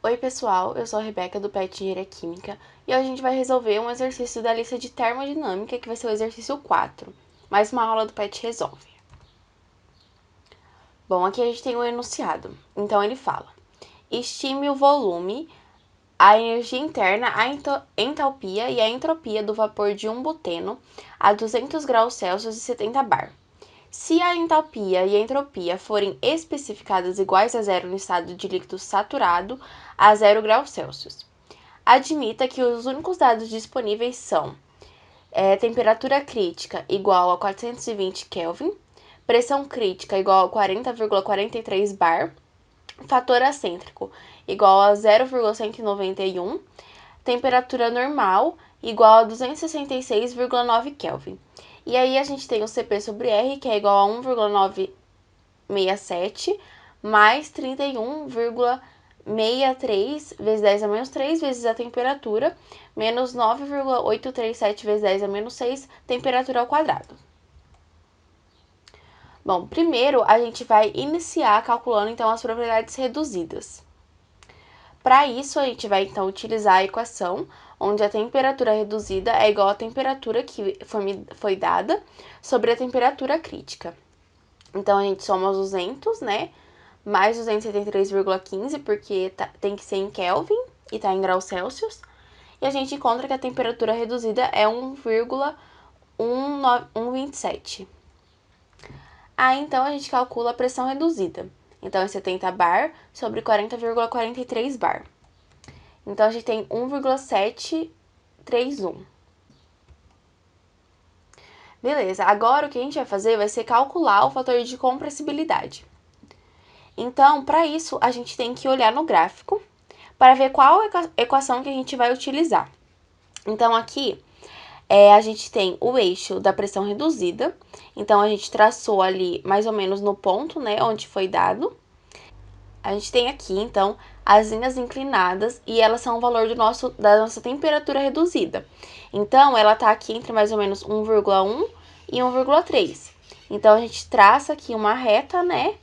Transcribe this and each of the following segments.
Oi pessoal, eu sou a Rebeca do PET Engenharia Química e hoje a gente vai resolver um exercício da lista de termodinâmica que vai ser o exercício 4, mais uma aula do PET Resolve. Bom, aqui a gente tem o enunciado, então ele fala: estime o volume, a energia interna, a entalpia e a entropia do vapor de um buteno a 200 graus Celsius e 70 bar. Se a entalpia e a entropia forem especificadas iguais a zero no estado de líquido saturado a 0 graus Celsius. Admita que os únicos dados disponíveis são temperatura crítica igual a 420 Kelvin, pressão crítica igual a 40,43 bar, fator acêntrico igual a 0,191, temperatura normal igual a 266,9 Kelvin. E aí a gente tem o CP sobre R, que é igual a 1,967 mais 31,63 vezes 10 a menos 3 vezes a temperatura, menos 9,837 vezes 10 a menos 6, temperatura ao quadrado. Bom, primeiro a gente vai iniciar calculando então as propriedades reduzidas. Para isso, a gente vai então utilizar a equação onde a temperatura reduzida é igual à temperatura que foi dada sobre a temperatura crítica. Então, a gente soma os 200, né? Mais 273,15, porque tem que ser em Kelvin e tá em graus Celsius. E a gente encontra que a temperatura reduzida é 1,127. Aí, então, a gente calcula a pressão reduzida. Então, é 70 bar sobre 40,43 bar. Então, a gente tem 1,731. Beleza, agora o que a gente vai fazer vai ser calcular o fator de compressibilidade. Então, para isso, a gente tem que olhar no gráfico para ver qual equação que a gente vai utilizar. Então, aqui, a gente tem o eixo da pressão reduzida. Então, a gente traçou ali mais ou menos no ponto, né, onde foi dado. A gente tem aqui, então, as linhas inclinadas e elas são o valor da nossa temperatura reduzida. Então, ela tá aqui entre mais ou menos 1,1 e 1,3. Então, a gente traça aqui uma reta, né?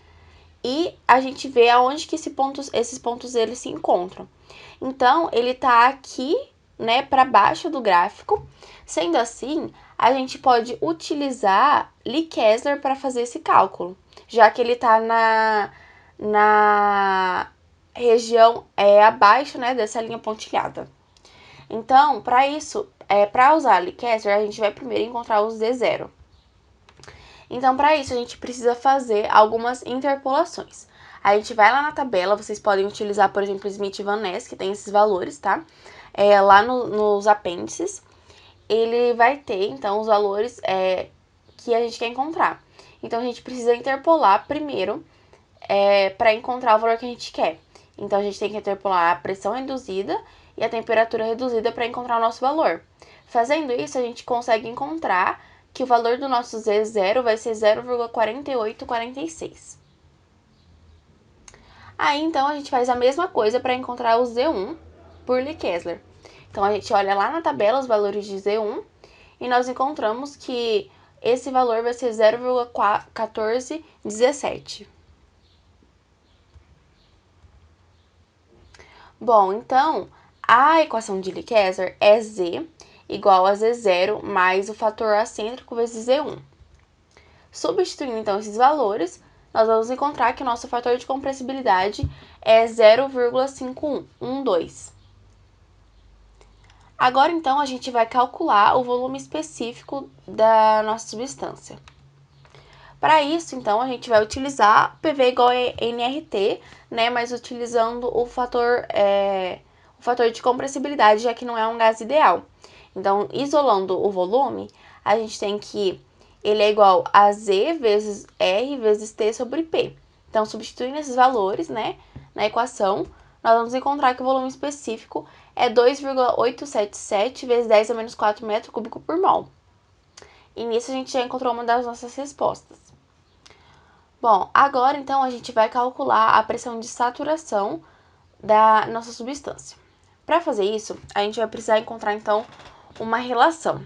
E a gente vê aonde que esses pontos eles se encontram. Então, ele tá aqui, né, para baixo do gráfico. Sendo assim, a gente pode utilizar Lee Kessler para fazer esse cálculo, já que ele tá na região abaixo, né, dessa linha pontilhada. Então, para isso, para usar Lee Kessler, a gente vai primeiro encontrar os D0. Então, para isso, a gente precisa fazer algumas interpolações. A gente vai lá na tabela, vocês podem utilizar, por exemplo, Smith e Van Ness, que tem esses valores, tá? Lá nos apêndices, ele vai ter, então, os valores que a gente quer encontrar. Então, a gente precisa interpolar primeiro para encontrar o valor que a gente quer. Então, a gente tem que interpolar a pressão reduzida e a temperatura reduzida para encontrar o nosso valor. Fazendo isso, a gente consegue encontrar que o valor do nosso Z0 vai ser 0,4846. Aí, então, a gente faz a mesma coisa para encontrar o Z1 por Lee Kessler. Então, a gente olha lá na tabela os valores de Z1 e nós encontramos que esse valor vai ser 0,1417. Bom, então, a equação de Lee Kessler é Z igual a Z0 mais o fator acêntrico vezes Z1. Substituindo, então, esses valores, nós vamos encontrar que o nosso fator de compressibilidade é 0,5112. Agora, então, a gente vai calcular o volume específico da nossa substância. Para isso, então, a gente vai utilizar PV igual a nRT, né, mas utilizando o fator de compressibilidade, já que não é um gás ideal. Então, isolando o volume, a gente tem que ele é igual a Z vezes R vezes T sobre P. Então, substituindo esses valores, né, na equação, nós vamos encontrar que o volume específico é 2,877 vezes 10 a menos 4 metros cúbicos por mol. E nisso a gente já encontrou uma das nossas respostas. Bom, agora então a gente vai calcular a pressão de saturação da nossa substância. Para fazer isso, a gente vai precisar encontrar então uma relação.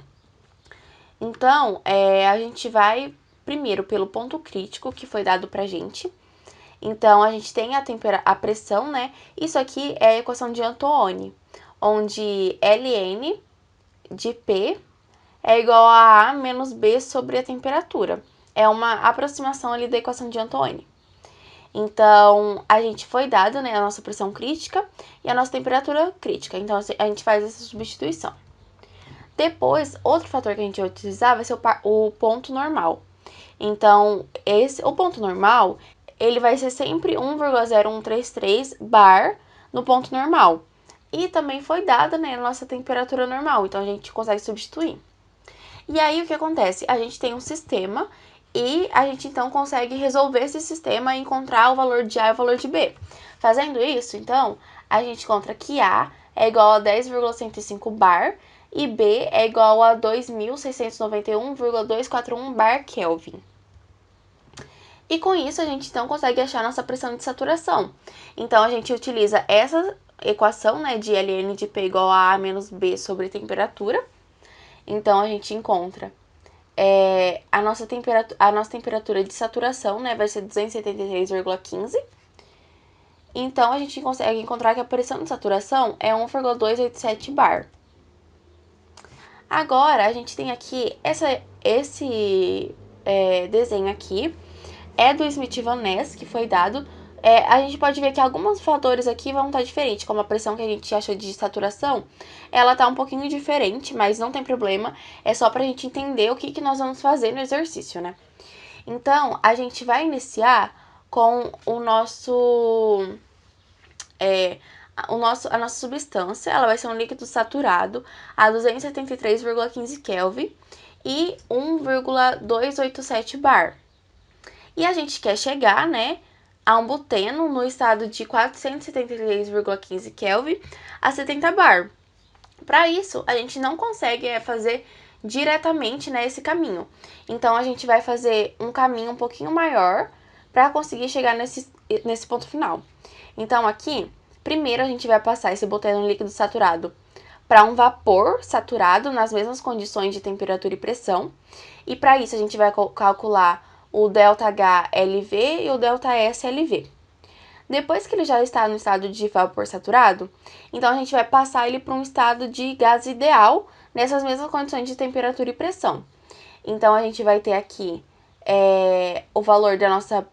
Então, a gente vai primeiro pelo ponto crítico que foi dado pra gente. Então, a gente tem a pressão, né? Isso aqui é a equação de Antoine, onde ln de P é igual a A menos B sobre a temperatura. É uma aproximação ali da equação de Antoine. Então, a gente foi dado, né, a nossa pressão crítica e a nossa temperatura crítica. Então, a gente faz essa substituição. Depois, outro fator que a gente vai utilizar vai ser o ponto normal. Então, o ponto normal, ele vai ser sempre 1,0133 bar no ponto normal. E também foi dada, né, a nossa temperatura normal, então a gente consegue substituir. E aí, o que acontece? A gente tem um sistema e a gente, então, consegue resolver esse sistema e encontrar o valor de A e o valor de B. Fazendo isso, então, a gente encontra que A é igual a 10,105 bar e B é igual a 2.691,241 bar Kelvin. E com isso, a gente, então, consegue achar nossa pressão de saturação. Então, a gente utiliza essa equação, né, de ln de P igual a A menos B sobre temperatura. Então, a gente encontra a nossa temperatura de saturação, né, vai ser 273,15. Então, a gente consegue encontrar que a pressão de saturação é 1,287 bar. Agora, a gente tem aqui esse desenho aqui, é do Smith-Van Ness, que foi dado. A gente pode ver que alguns fatores aqui vão estar diferentes, como a pressão que a gente acha de saturação, ela tá um pouquinho diferente, mas não tem problema, é só pra gente entender o que nós vamos fazer no exercício, né? Então, a gente vai iniciar com a nossa substância, ela vai ser um líquido saturado a 273,15 Kelvin e 1,287 bar. E a gente quer chegar, né, a um buteno no estado de 473,15 Kelvin a 70 bar. Para isso, a gente não consegue fazer diretamente, né, esse caminho. Então, a gente vai fazer um caminho um pouquinho maior para conseguir chegar nesse ponto final. Então, aqui, primeiro a gente vai passar esse buteno líquido saturado para um vapor saturado nas mesmas condições de temperatura e pressão. E para isso, a gente vai calcular o ΔHLV e o ΔSLV. Depois que ele já está no estado de vapor saturado, então a gente vai passar ele para um estado de gás ideal nessas mesmas condições de temperatura e pressão. Então a gente vai ter aqui o valor da nossa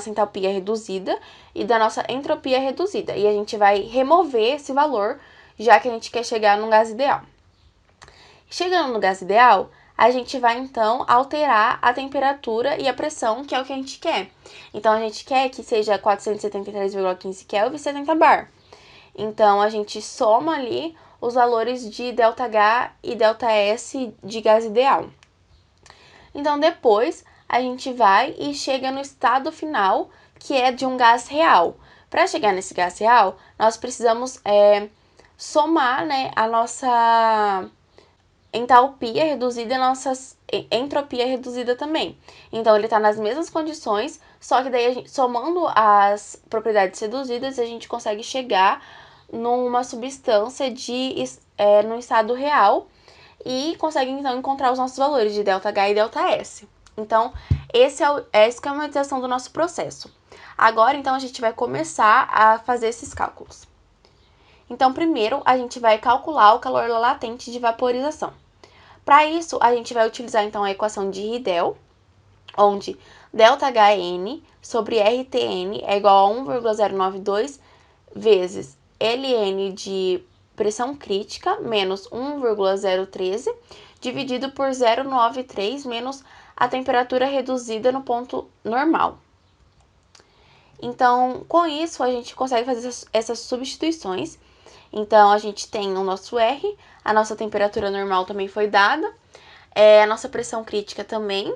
entalpia reduzida e da nossa entropia reduzida. E a gente vai remover esse valor, já que a gente quer chegar no gás ideal. Chegando no gás ideal, a gente vai, então, alterar a temperatura e a pressão, que é o que a gente quer. Então, a gente quer que seja 473,15 Kelvin e 70 bar. Então, a gente soma ali os valores de ΔH e ΔS de gás ideal. Então, depois, a gente vai e chega no estado final, que é de um gás real. Para chegar nesse gás real, nós precisamos somar, né, a nossa entalpia reduzida e nossa entropia reduzida também. Então, ele está nas mesmas condições, só que daí, somando as propriedades reduzidas, a gente consegue chegar numa substância no estado real e consegue, então, encontrar os nossos valores de ΔH e ΔS. Então, essa é a esquematização do nosso processo. Agora, então, a gente vai começar a fazer esses cálculos. Então, primeiro, a gente vai calcular o calor latente de vaporização. Para isso, a gente vai utilizar, então, a equação de Ridel, onde ΔHn sobre RTn é igual a 1,092 vezes Ln de pressão crítica menos 1,013 dividido por 0,93 menos a temperatura reduzida no ponto normal. Então, com isso, a gente consegue fazer essas substituições. Então, a gente tem o nosso R, a nossa temperatura normal também foi dada, a nossa pressão crítica também,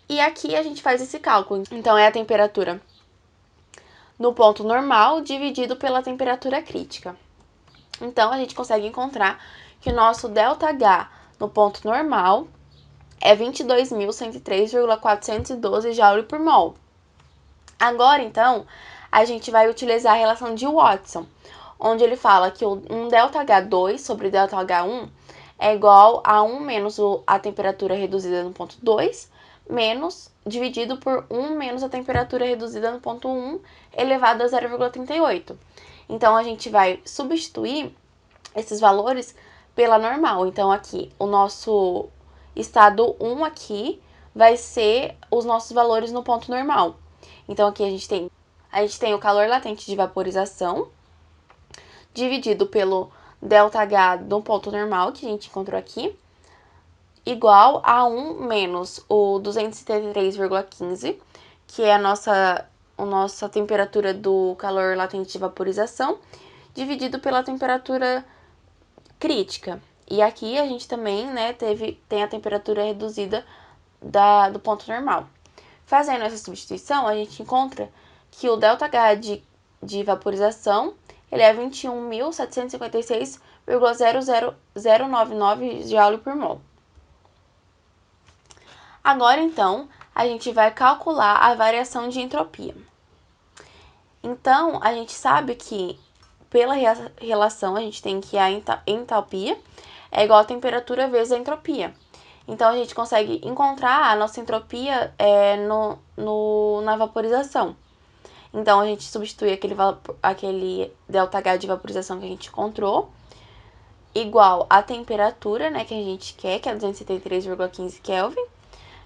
e aqui a gente faz esse cálculo. Então, é a temperatura no ponto normal dividido pela temperatura crítica. Então, a gente consegue encontrar que o nosso ΔH no ponto normal é 22.103,412 Joule por mol. Agora, então, a gente vai utilizar a relação de Watson, onde ele fala que um ΔH2 sobre ΔH1 é igual a 1 menos a temperatura reduzida no ponto 2, menos dividido por 1 menos a temperatura reduzida no ponto 1 elevado a 0,38. Então, a gente vai substituir esses valores pela normal. Então, aqui, o nosso estado 1 aqui vai ser os nossos valores no ponto normal. Então, aqui a gente tem o calor latente de vaporização, dividido pelo ΔH do ponto normal, que a gente encontrou aqui, igual a 1 menos o 273,15, que é a nossa temperatura do calor latente de vaporização, dividido pela temperatura crítica. E aqui a gente também, né, tem a temperatura reduzida do ponto normal. Fazendo essa substituição, a gente encontra que o ΔH de vaporização ele é 21.756,00099 Joule por mol. Agora, então, a gente vai calcular a variação de entropia. Então, a gente sabe que, pela relação, a gente tem que a entalpia é igual a temperatura vezes a entropia. Então, a gente consegue encontrar a nossa entropia na vaporização. Então, a gente substitui aquele ΔH de vaporização que a gente encontrou, igual a temperatura, né, que a gente quer, que é 273,15 Kelvin,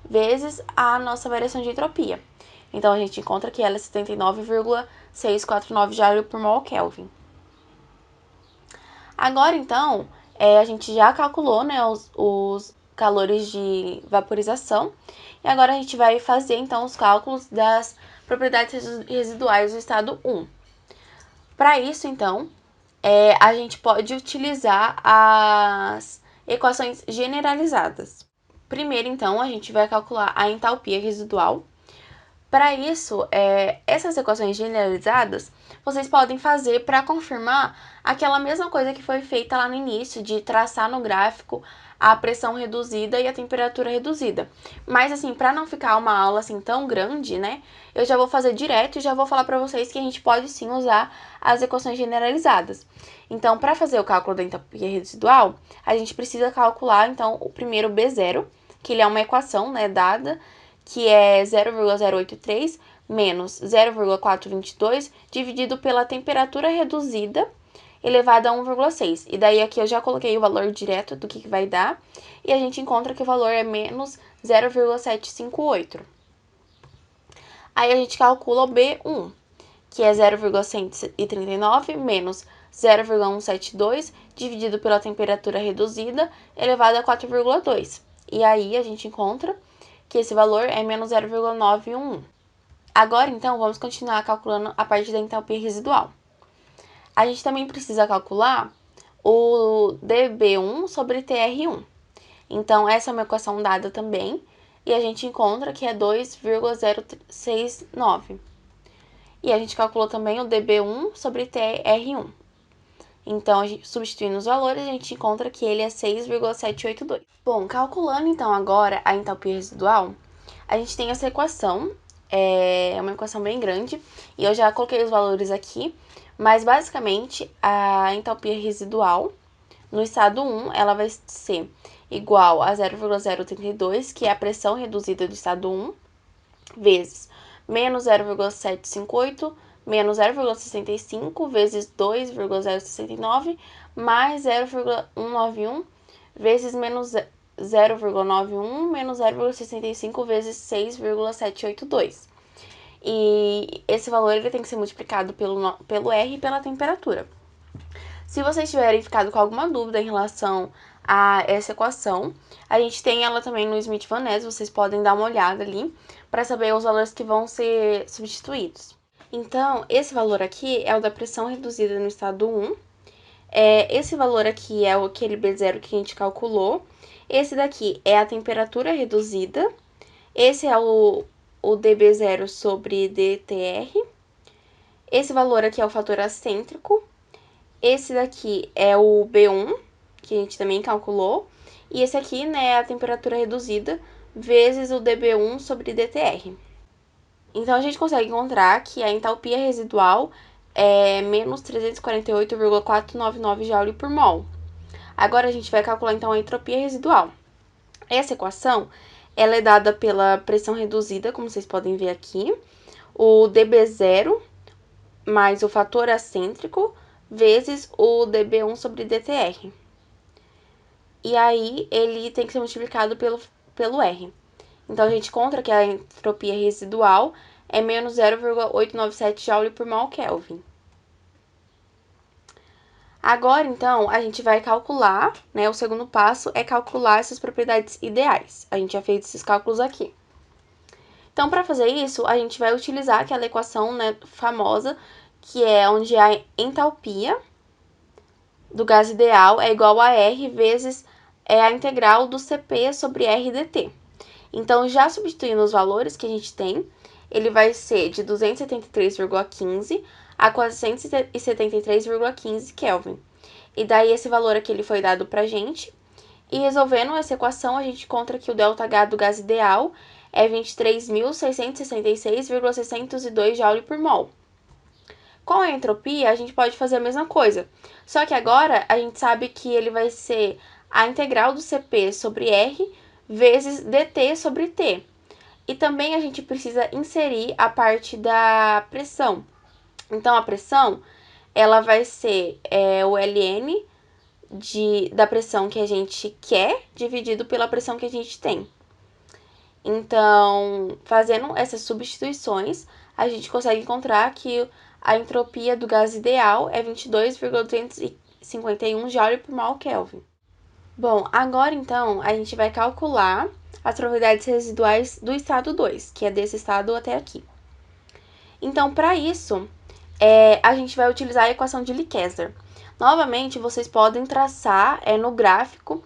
vezes a nossa variação de entropia. Então, a gente encontra que ela é 79,649 Joule por mol Kelvin. Agora, então, a gente já calculou, né, os calores de vaporização. E agora a gente vai fazer, então, os cálculos das propriedades residuais do estado 1. Para isso, então, a gente pode utilizar as equações generalizadas. Primeiro, então, a gente vai calcular a entalpia residual. Para isso, essas equações generalizadas, vocês podem fazer para confirmar aquela mesma coisa que foi feita lá no início, de traçar no gráfico a pressão reduzida e a temperatura reduzida. Mas, assim, para não ficar uma aula assim tão grande, né, eu já vou fazer direto e já vou falar para vocês que a gente pode sim usar as equações generalizadas. Então, para fazer o cálculo da entropia residual, a gente precisa calcular, então, o primeiro B0, que ele é uma equação, né, dada, que é 0,083 menos 0,422 dividido pela temperatura reduzida elevada a 1,6. E daí aqui eu já coloquei o valor direto do que vai dar, e a gente encontra que o valor é menos 0,758. Aí a gente calcula o B1, que é 0,139 menos 0,172 dividido pela temperatura reduzida elevada a 4,2. E aí a gente encontra que esse valor é menos 0,911. Agora, então, vamos continuar calculando a parte da entalpia residual. A gente também precisa calcular o dB1 sobre TR1. Então, essa é uma equação dada também, e a gente encontra que é 2,069. E a gente calculou também o dB1 sobre TR1. Então, substituindo os valores, a gente encontra que ele é 6,782. Bom, calculando então agora a entalpia residual, a gente tem essa equação, é uma equação bem grande, e eu já coloquei os valores aqui, mas basicamente a entalpia residual no estado 1, ela vai ser igual a 0,032, que é a pressão reduzida do estado 1, vezes menos 0,758, menos 0,65 vezes 2,069, mais 0,191 vezes menos 0,91 menos 0,65 vezes 6,782. E esse valor ele tem que ser multiplicado pelo R e pela temperatura. Se vocês tiverem ficado com alguma dúvida em relação a essa equação, a gente tem ela também no Smith-Van Ness, vocês podem dar uma olhada ali para saber os valores que vão ser substituídos. Então, esse valor aqui é o da pressão reduzida no estado 1. Esse valor aqui é aquele B0 que a gente calculou. Esse daqui é a temperatura reduzida. Esse é o dB0 sobre dTr. Esse valor aqui é o fator excêntrico. Esse daqui é o B1, que a gente também calculou. E esse aqui, né, é a temperatura reduzida vezes o dB1 sobre dTr. Então, a gente consegue encontrar que a entalpia residual é menos 348,499 Joule por mol. Agora, a gente vai calcular, então, a entropia residual. Essa equação, ela é dada pela pressão reduzida, como vocês podem ver aqui, o dB0 mais o fator acêntrico vezes o dB1 sobre dTr. E aí, ele tem que ser multiplicado pelo R. Então, a gente encontra que a entropia residual é menos 0,897 Joule por mol Kelvin. Agora, então, a gente vai calcular, né? O segundo passo é calcular essas propriedades ideais. A gente já fez esses cálculos aqui. Então, para fazer isso, a gente vai utilizar aquela equação, né, famosa, que é onde a entalpia do gás ideal é igual a R vezes a integral do Cp sobre R dt. Então, já substituindo os valores que a gente tem, ele vai ser de 273,15 a 473,15 Kelvin. E daí, esse valor aqui ele foi dado pra gente. E resolvendo essa equação, a gente encontra que o ΔH do gás ideal é 23.666,602 Joule por mol. Com a entropia, a gente pode fazer a mesma coisa. Só que agora, a gente sabe que ele vai ser a integral do Cp sobre R vezes dt sobre T. E também a gente precisa inserir a parte da pressão. Então, a pressão, ela vai ser o Ln da pressão que a gente quer, dividido pela pressão que a gente tem. Então, fazendo essas substituições, a gente consegue encontrar que a entropia do gás ideal é 22,251 Joule por mol Kelvin. Bom, agora então a gente vai calcular as propriedades residuais do estado 2, que é desse estado até aqui. Então, para isso, a gente vai utilizar a equação de Lee-Kessler. Novamente, vocês podem traçar no gráfico,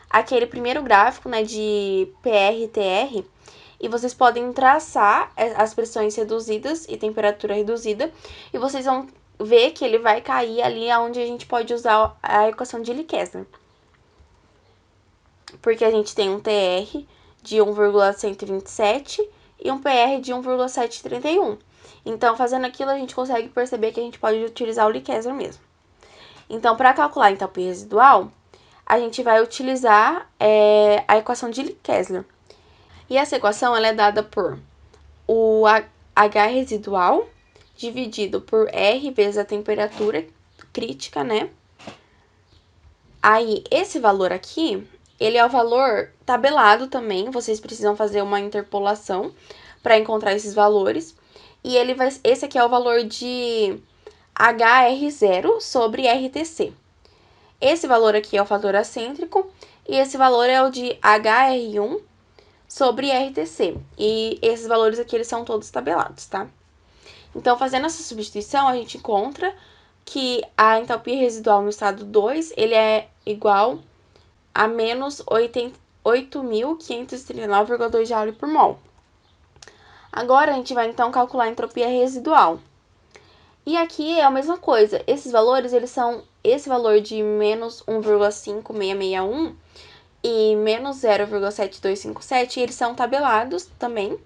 aquele primeiro gráfico, né, de PR e TR, e vocês podem traçar as pressões reduzidas e temperatura reduzida, e vocês vão ver que ele vai cair ali onde a gente pode usar a equação de Lee-Kessler. Porque a gente tem um TR de 1,127 e um PR de 1,731. Então, fazendo aquilo, a gente consegue perceber que a gente pode utilizar o Lee-Kessler mesmo. Então, para calcular a enthalpia residual, a gente vai utilizar a equação de Lee-Kessler. E essa equação ela é dada por o H residual dividido por R vezes a temperatura crítica, né? Aí, esse valor aqui, ele é o valor tabelado também, vocês precisam fazer uma interpolação para encontrar esses valores. E esse aqui é o valor de HR0 sobre RTC. Esse valor aqui é o fator acêntrico e esse valor é o de HR1 sobre RTC. E esses valores aqui, eles são todos tabelados, tá? Então, fazendo essa substituição, a gente encontra que a entalpia residual no estado 2, ele é igual a menos 8.539,2 Joule por mol. Agora, a gente vai, então, calcular a entropia residual. E aqui é a mesma coisa. Esses valores, eles são esse valor de menos 1,5661 e menos 0,7257, eles são tabelados também.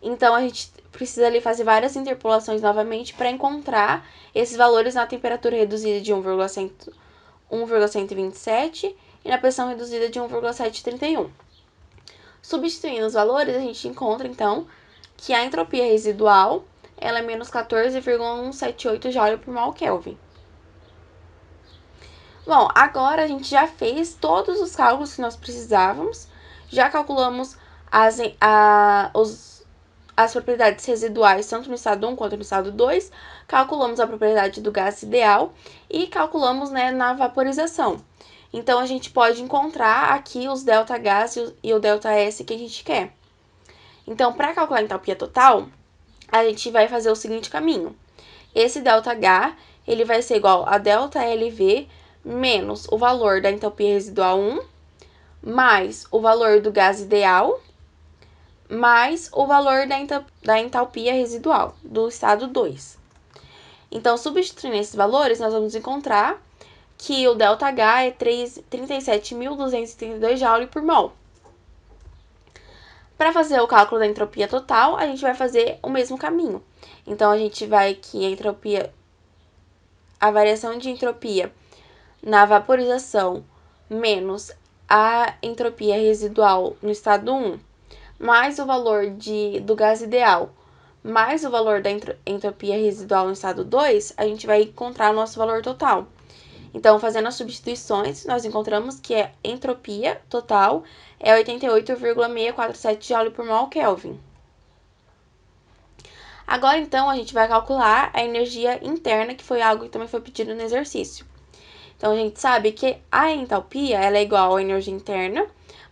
Então, a gente precisa ali fazer várias interpolações novamente para encontrar esses valores na temperatura reduzida de 1,127 e na pressão reduzida de 1,731. Substituindo os valores, a gente encontra, então, que a entropia residual ela é menos 14,178 Joule por mol Kelvin. Bom, agora a gente já fez todos os cálculos que nós precisávamos, já calculamos as propriedades residuais, tanto no estado 1 quanto no estado 2, calculamos a propriedade do gás ideal e calculamos, né, na vaporização. Então, a gente pode encontrar aqui os ΔH e o ΔS que a gente quer. Então, para calcular a entalpia total, a gente vai fazer o seguinte caminho. Esse ΔH, ele vai ser igual a ΔLV menos o valor da entalpia residual 1, mais o valor do gás ideal, mais o valor da entalpia residual do estado 2. Então, substituindo esses valores, nós vamos encontrar que o ΔH é 37.232 Joule por mol. Para fazer o cálculo da entropia total, a gente vai fazer o mesmo caminho. Então, a gente vai que a variação de entropia na vaporização menos a entropia residual no estado 1 mais o valor do gás ideal, mais o valor da entropia residual no estado 2, a gente vai encontrar o nosso valor total. Então, fazendo as substituições, nós encontramos que a entropia total é 88,647 Joule por mol Kelvin. Agora, então, a gente vai calcular a energia interna, que foi algo que também foi pedido no exercício. Então, a gente sabe que a entalpia ela é igual à energia interna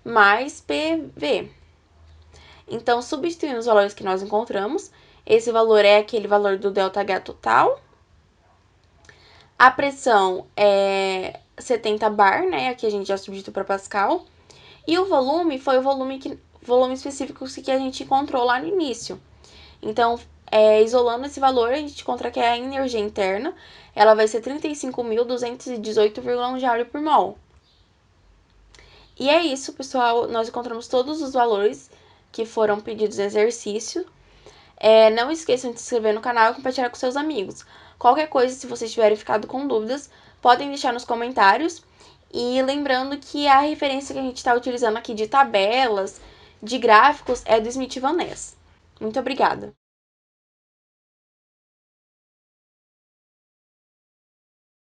mais PV. Então, substituindo os valores que nós encontramos, esse valor é aquele valor do ΔH total. A pressão é 70 bar, né? Aqui a gente já substituiu para Pascal. E o volume foi o volume específico que a gente encontrou lá no início. Então, isolando esse valor, a gente encontra que a energia interna ela vai ser 35.218,1 Joule por mol. E é isso, pessoal. Nós encontramos todos os valores que foram pedidos no exercício. Não esqueçam de se inscrever no canal e compartilhar com seus amigos. Qualquer coisa, se vocês tiverem ficado com dúvidas, podem deixar nos comentários. E lembrando que a referência que a gente está utilizando aqui de tabelas, de gráficos, é do Smith Van Ness. Muito obrigada!